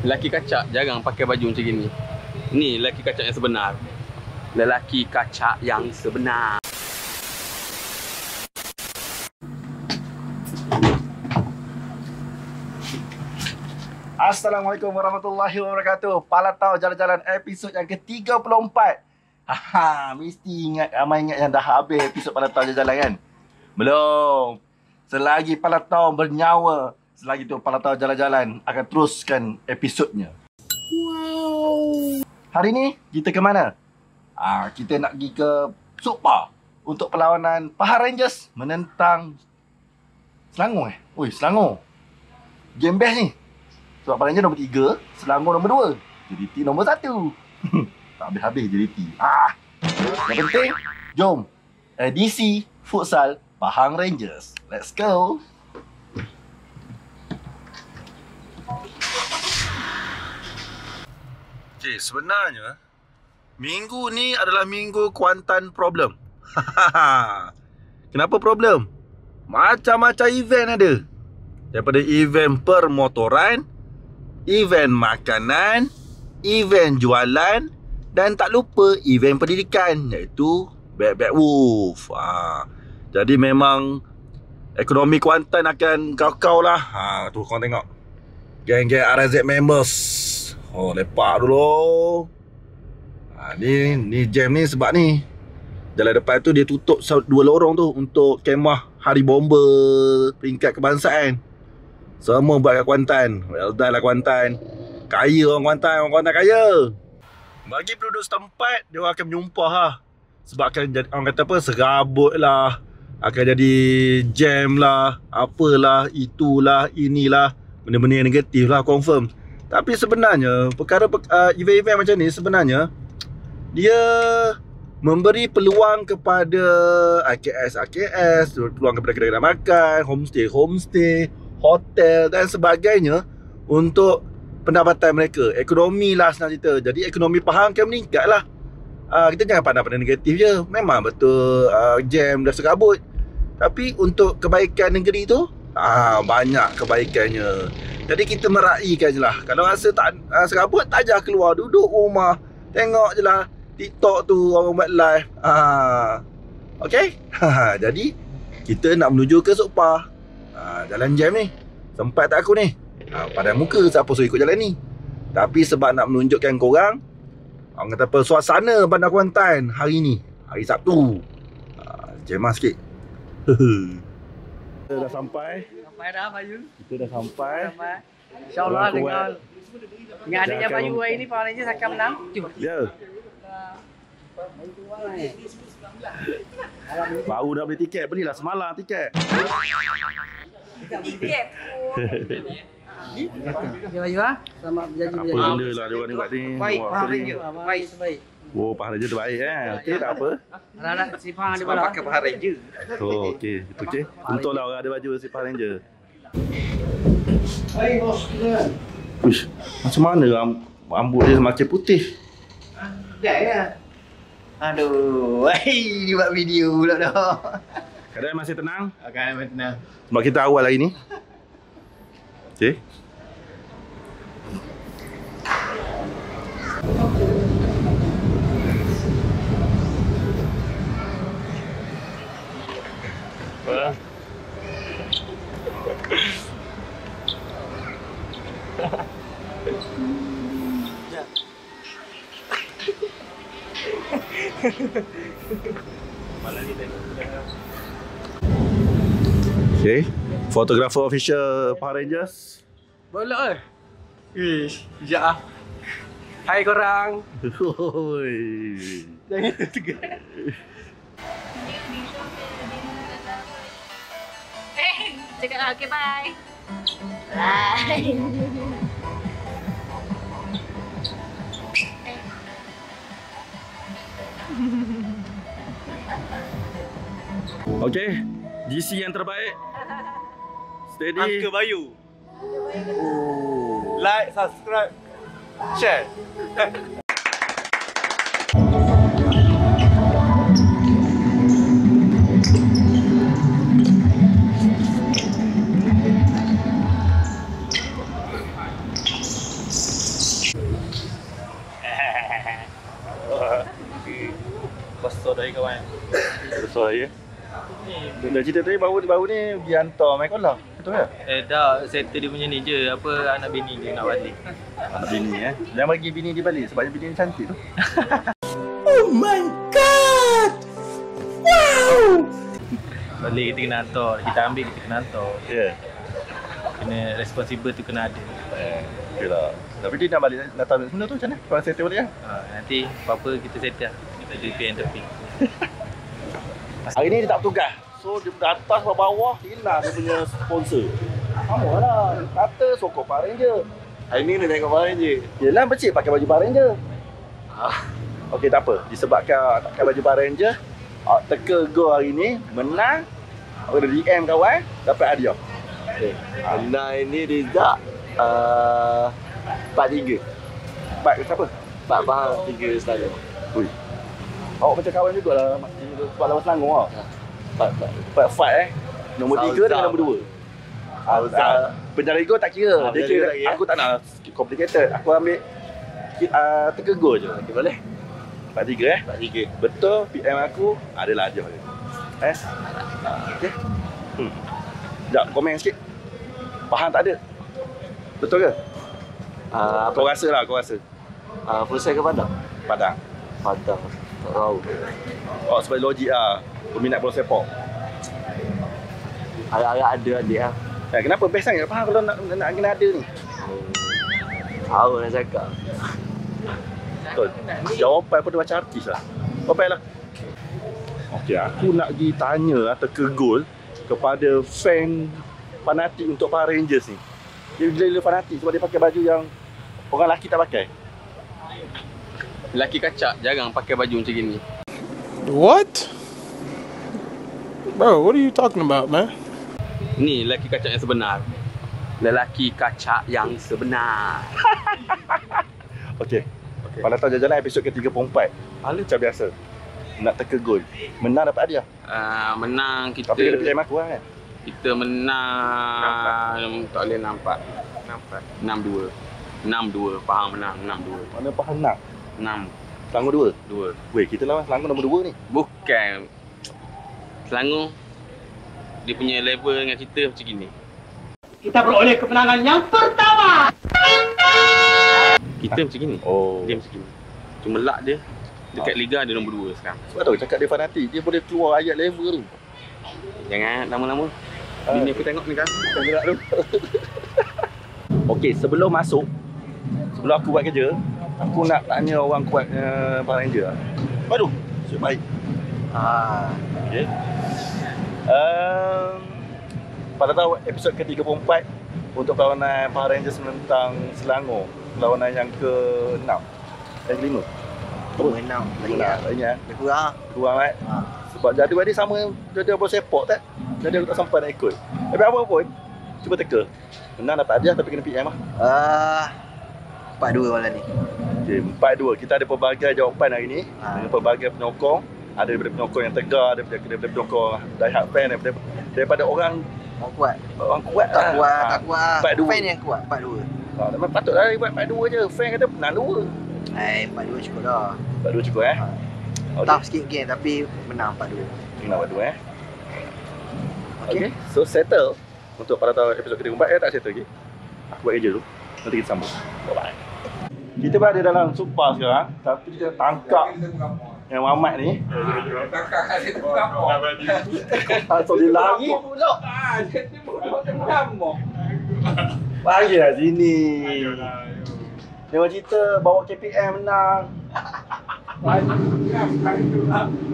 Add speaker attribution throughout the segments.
Speaker 1: Lelaki kacak jarang pakai baju macam gini. Ni lelaki kacak yang sebenar. Lelaki kacak yang sebenar.
Speaker 2: Assalamualaikum warahmatullahi wabarakatuh. Palatau Jalan-Jalan episod yang ke-34. Mesti ingat, ramai ingat yang dah habis episod Palatau Jalan-Jalan kan? Belum. Selagi Palatau bernyawa, selagi tu Palatau Jalan-Jalan akan teruskan episodnya. Wow. Hari ni kita ke mana? Kita nak pergi ke Sukpa untuk perlawanan Pahang Rangers menentang Selangor Oi, Selangor. Game best ni. Sebab Pahang Rangers nombor 3, Selangor nombor 2, JDT nombor 1. Tak habis-habis JDT. Yang penting, jom edisi futsal Pahang Rangers. Let's go. Okay, sebenarnya minggu ni adalah minggu Kuantan problem. Kenapa problem? Macam-macam event ada. Daripada event permotoran, event makanan, event jualan, dan tak lupa event pendidikan, iaitu Bad Wolf. Jadi memang ekonomi Kuantan akan kau-kau lah. Tu korang tengok geng-geng RZ members. Lepak dulu. Ni jam ni sebab ni jalan depan tu dia tutup 2 lorong tu untuk kemah Hari Bomba peringkat kebangsaan. Semua buat kat Kuantan. Well done lah Kuantan. Kaya orang Kuantan kaya. Bagi penduduk setempat, dia akan menyumpah lah. Sebab akan jadi, orang kata apa, serabut lah, akan jadi jam lah, apalah, itulah, inilah, benda-benda yang negatif lah, confirm. Tapi sebenarnya, perkara event-event macam ni sebenarnya dia memberi peluang kepada AKS, peluang kepada kedai-kedai makan, homestay, hotel dan sebagainya untuk pendapatan mereka. Ekonomi lah senang cerita. Jadi ekonomi Pahang akan meningkat lah. Kita jangan pandang-pandang negatif je. Memang betul jam dah serabut. Tapi untuk kebaikan negeri tu, banyak kebaikannya. Jadi kita meraihkan je lah. Kalau rasa tak serabut, tak payah keluar. Duduk rumah, tengok je lah TikTok tu orang buat live. Okay. Jadi kita nak menuju ke Sukpa. Jalan jam ni. Sempat tak aku ni? Padahal muka siapa suruh ikut jalan ni. Tapi sebab nak menunjukkan korang, orang kata apa, suasana Bandar Kuantan hari ni, hari Sabtu, jemah sikit. Kita dah sampai. Sampai dah Bayu. Kita dah sampai. InsyaAllah dengan adanya Bayu hari ni, Pahang Rangers akan menang. Ya. Baru dah beli tiket, belilah semalam tiket. Tiket.
Speaker 3: Ya Bayu selamat berjanji.
Speaker 2: Apa benda lah dia orang ni buat ni.
Speaker 3: Baik, Pahang Rangers. Baik, terbaik.
Speaker 2: Pahang Rangers terbaik Okey, tak apa.
Speaker 3: Anak-anak si Pahang ada bala.
Speaker 1: Pakai Pahang Rangers.
Speaker 2: Okey. Untunglah orang ada baju si Pahang Rangers.
Speaker 3: Hai bos kita.
Speaker 2: Uish, macam mana rambut dia semakin putih?
Speaker 3: Dah ya. Aduh, dia buat video pula dah.
Speaker 2: Keadaan masih tenang?
Speaker 3: Keadaan masih tenang.
Speaker 2: Sebab kita awal hari ni. Okey. Okay, fotografer official Pahang Rangers.
Speaker 1: Boleh. Wish, sekejap Hai korang. Jangan itu tegak.
Speaker 4: Cakap lah, okay bye. Bye.
Speaker 2: Okay, GC yang terbaik. Steady.
Speaker 1: Uncle Bayu. Like, subscribe, share.
Speaker 5: Besar dari kawan.
Speaker 2: Besar ya. Dah cerita tadi baru ni pergi hantar main kolam. Betul ke?
Speaker 5: Dah settle dia punya ni je. Apa anak bini dia nak balik.
Speaker 2: Anak bini Jangan bagi bini dia balik sebabnya bini dia cantik tu.
Speaker 5: Balik kita kena hantar. Kita ambil kita kena hantar.
Speaker 2: Ya.
Speaker 5: Kena responsible tu kena ada.
Speaker 2: Okey lah. Tapi dia nak balik datang semula tu macam mana? Kau settle balik kan?
Speaker 5: Nanti apa-apa kita settle lah. Kita ada PNP.
Speaker 2: Hari ni dia tak bertugas. So dia dari atas ke bawah hilang dia punya sponsor. Sama lah. Kata sokong Power Ranger.
Speaker 1: Hari ni dia tengok barang je.
Speaker 2: Yelah becik pakai baju Power Ranger. Okey tak apa. Disebabkan tak pakai baju Power Ranger, teka go hari ni menang. Aku dah DM kawan dapat hadiah.
Speaker 1: Nah ini result 4-3.
Speaker 2: Baik siapa?
Speaker 1: 4 bahang 3 setara.
Speaker 2: Ui. Awak macam kawan jugalah sebab lawan Selangor lah. Part fight Nombor 3 dengan nombor 2. Penjara tak kira. Dia kira aku tak nak complicated. Aku ambil teka go je.
Speaker 1: Okey boleh.
Speaker 2: 4-3
Speaker 1: 4-3.
Speaker 2: Betul PM aku adalah hadiah dia. Okey. Sekejap komen sikit. Faham tak ada? Betul ke? Kau rasa lah, kau rasa.
Speaker 1: Full set ke Padang?
Speaker 2: Padang.
Speaker 1: Padang. Tak tahu.
Speaker 2: Oh sebab logik lah. Peminat bola sepak.
Speaker 1: Agak-agak ada adik lah.
Speaker 2: Kenapa best sangat? Faham kalau nak kena ada ni?
Speaker 1: Tahu nak cakap.
Speaker 2: Betul. Jawapan pun dia macam artis lah. Jawapan lah. Okey, aku nak pergi tanya teka gol kepada fan fanatik untuk Power Rangers ni. Dia gila-gila fanatik sebab dia pakai baju yang orang lelaki tak pakai.
Speaker 1: Lelaki kacak jarang pakai baju macam gini.
Speaker 6: What? Bro, what are you talking about, man?
Speaker 1: Ni lelaki kacak yang sebenar. Lelaki kacak yang sebenar.
Speaker 2: Okey. Pada tahun jalan episod ke-34. Macam biasa. Nak teka gol. Menang dapat hadiah.
Speaker 1: Menang kita.
Speaker 2: Tapi dia PM aku lah kan.
Speaker 1: Kita menang tak boleh nampak. 6-2. 6-2. Faham menang 6-2.
Speaker 2: Mana faham nak?
Speaker 1: 6.
Speaker 2: Selangor 2.
Speaker 1: 2.
Speaker 2: Weh, kita lawan Selangor nombor 2 ni.
Speaker 1: Bukan. Selangor dia punya level dengan kita macam gini.
Speaker 3: Kita beroleh kemenangan yang pertama.
Speaker 1: Kita macam gini.
Speaker 2: Oh.
Speaker 1: Dia macam gini. Cuma lak dia dekat liga dia nombor 2 sekarang.
Speaker 2: Sebab tahu cakap dia fanatik, dia boleh keluar ayat level tu.
Speaker 1: Jangan lama-lama. Bini aku tengok ni kan.
Speaker 2: Kau gerak tu. Okey, sebelum masuk, sebelum aku buat kerja, aku nak tanya orang kuat Power Ranger. Aduh, siap baik. Okey. Pada tahun episod ke-34 untuk perlawanan Power Rangers menentang Selangor, perlawanan yang ke-6 dan ke-5.
Speaker 3: Menang
Speaker 2: Lagi
Speaker 3: Lebih kurang.
Speaker 2: kurang kan? Sebab jadual dia sama jadual bola sepak tak? Jadi aku tak sampai nak ikut. Tapi apa pun, cuba teka. Menang dapat hadiah tapi kena PM lah.
Speaker 3: 4-2 malam ni.
Speaker 2: Okay, 4-2. Kita ada pelbagai jawapan hari ni. Dengan pelbagai penyokong. Ada daripada penyokong yang tegar, daripada penyokong die-hard fan, daripada orang
Speaker 3: Kuat.
Speaker 2: kuat
Speaker 3: Tak kuat.
Speaker 2: 4-2.
Speaker 3: Fan yang kuat 4-2.
Speaker 2: Memang patutlah dia buat 4-2 je. Fan kata menang 2.
Speaker 3: 4-2 cukup dah.
Speaker 2: 4-2 cukup
Speaker 3: Tough sikit game tapi menang 4-2.
Speaker 2: Menang 4-2 Okay. So settle untuk pada tahun episod ke-34 tak settle lagi. Aku buat kerja dulu. Nanti kita sambung. Bye-bye. Kita berada dalam Supa sekarang, tapi kita tangkap yang Mamat ni.
Speaker 7: Tangkap kat situ apa?
Speaker 2: So dia lari pula.
Speaker 7: Jadi bodoh tengah.
Speaker 2: Lari lah sini. Tengok cerita bawa KPM menang.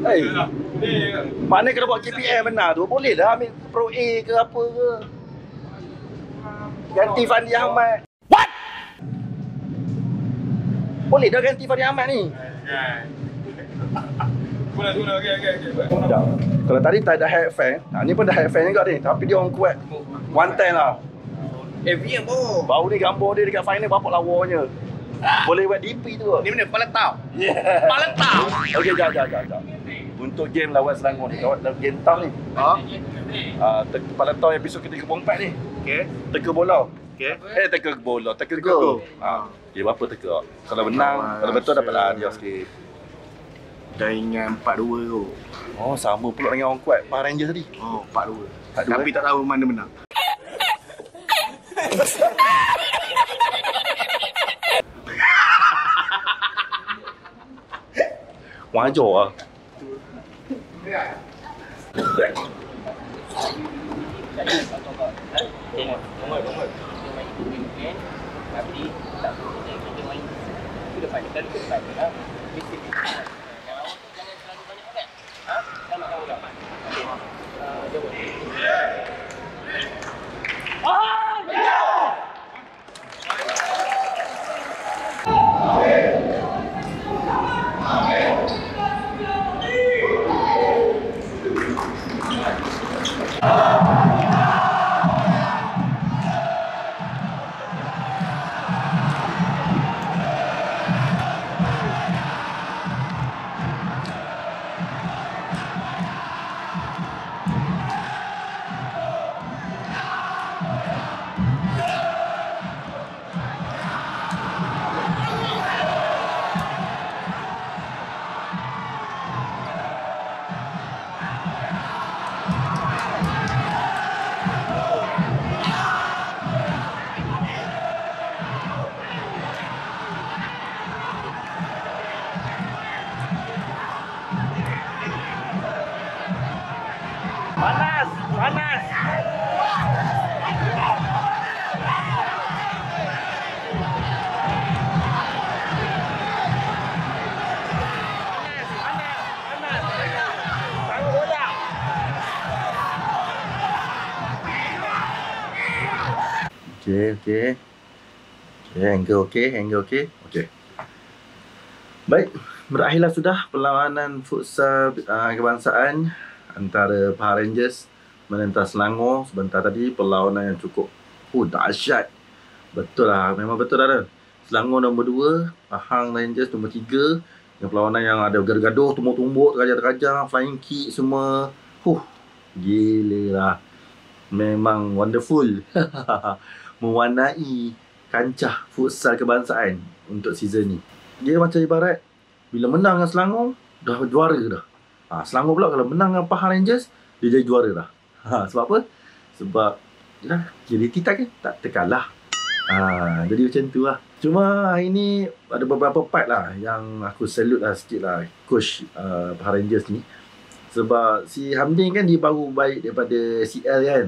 Speaker 2: Hey, mana kena buat KPM menang tu? Boleh lah ambil Pro A ke apa ke. Ganti Fandi Ahmad. What? Boleh dah ganti Fandi Ahmad ni. Sekejap. Kalau tadi tak ada head fan, ni pun dah head fan juga ni. Tapi dia orang kuat. One time lah.
Speaker 3: VM bro.
Speaker 2: Baru ni gambar dia dekat final berapa lawanya. Boleh buat DP tu.
Speaker 3: Ni mana Paletau?
Speaker 2: Yeah.
Speaker 3: Paletau.
Speaker 2: Okey, jap. Untuk game lawan Selangor ni, lawan game tough ni. Paletau episod ke-34 ni.
Speaker 3: Okey.
Speaker 2: Teka bola. Okay. Tackle bola, tackle go. Dia berapa tackle? Kalau menang, kalau betul dapatlah dia sikit.
Speaker 8: Dah ingat 4-2 tu.
Speaker 2: Oh, sama pula dengan orang kuat Power Rangers tadi.
Speaker 8: Oh, 4-2.
Speaker 2: 4-2,
Speaker 8: Tapi tak tahu mana menang.
Speaker 2: Wajar lah. Okey. Angle okey. Baik, berakhirlah sudah perlawanan futsal kebangsaan antara Power Rangers menentang Selangor sebentar tadi. Perlawanan yang cukup dahsyat. Betul lah, memang betul lah. Selangor nombor 2, Pahang Rangers nombor 3. Yang perlawanan yang ada gaduh-gaduh, tumbuk-tumbuk, terkajar-terkajar, flying kick semua. Gila lah. Memang wonderful. Mewarnai kancah futsal kebangsaan untuk season ni. Dia macam ibarat bila menang dengan Selangor dah juara dah. Selangor pula kalau menang dengan Pahang Rangers dia jadi juara dah. Sebab apa? Sebab yalah, JDT tak terkalah. Jadi macam tu lah. Cuma hari ni ada beberapa part lah yang aku salute lah sikit lah coach Pahang Rangers ni. Sebab si Hamdin kan dia baru baik daripada CL kan.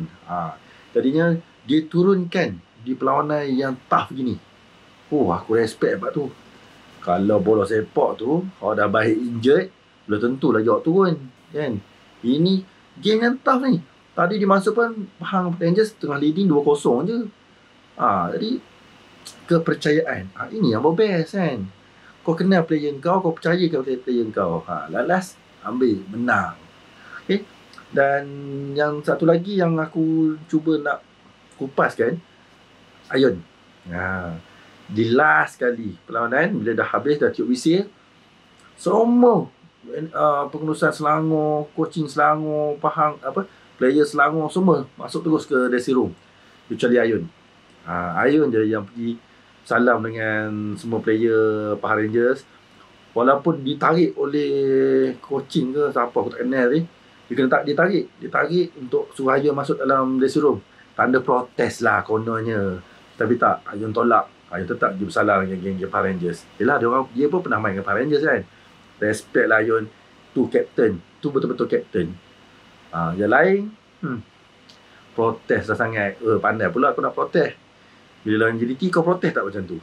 Speaker 2: Jadinya dia turunkan di perlawanan yang tough gini. Aku respect sebab tu. Kalau bola sepak tu kalau dah baik injured, belum tentu lagi awak turun kan. Ini game yang tough ni. Tadi dia masuk pun Pahang Rangers tengah leading 2-0 je. Jadi kepercayaan. Ini yang best kan. Kau kenal player kau percaya kepada player kau. Lalas ambil menang. Okay. Dan yang satu lagi yang aku cuba nak kupaskan, Ayun. Di last kali perlawanan bila dah habis, dah tiup whistle, semua pengurusan Selangor, coaching Selangor, player Selangor semua masuk terus ke dressing room kecuali Ayun. Ayun je yang pergi salam dengan semua player Pahang Rangers. Walaupun ditarik oleh coaching ke siapa aku tak kenal ni, dia kena ditarik untuk suruh Ayun masuk dalam dressing room. Tanda protes lah kononnya. Tapi tak, Ayun tolak. Ayun tetap dia bersalah dengan geng Power Rangers. Yelah, dia pun pernah main dengan Power Rangers kan. Respect lah Ayun. Tu captain. Tu betul-betul captain. Yang lain protes dah sangat. Pandai pula aku nak protes. Bila lawan JDT kau protes tak macam tu?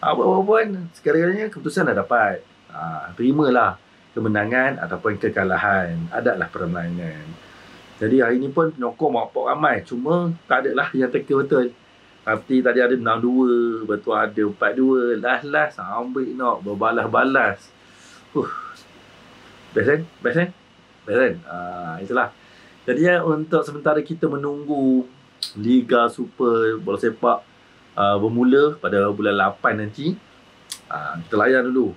Speaker 2: Apa-apa pun sekarang-karangnya keputusan dah dapat. Terimalah kemenangan ataupun kekalahan. Adalah permainan. Jadi hari ni pun penyokong mampak ramai. Cuma tak ada lah yang teka betul. Tapi tadi ada menang 2. Betul ada 4-2. Last ambil nak berbalas-balas. Best kan? Itulah. Jadi untuk sementara kita menunggu Liga Super Bola Sepak bermula pada bulan 8 nanti, kita layan dulu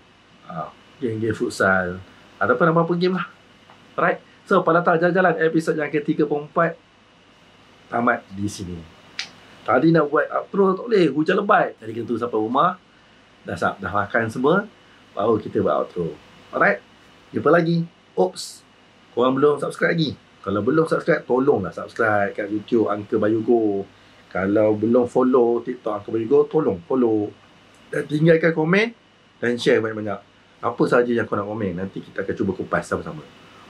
Speaker 2: game-game futsal ataupun apa-apa game lah. Alright. So pada jalan-jalan episod yang ke-3-4 tamat di sini. Tadi nak buat outro tak boleh, hujan lebat. Jadi kita tunggu sampai rumah. Dah makan semua. Baru kita buat outro. Alright? Jumpa lagi. Oops. Korang belum subscribe lagi? Kalau belum subscribe, tolonglah subscribe kat YouTube Uncle Bayu Go. Kalau belum follow TikTok Uncle Bayu Go, tolong follow. Dan tinggalkan komen dan share banyak-banyak. Apa sahaja yang kau nak komen, nanti kita akan cuba kupas sama-sama.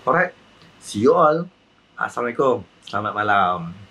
Speaker 2: Alright? See you all. Assalamualaikum. Selamat malam.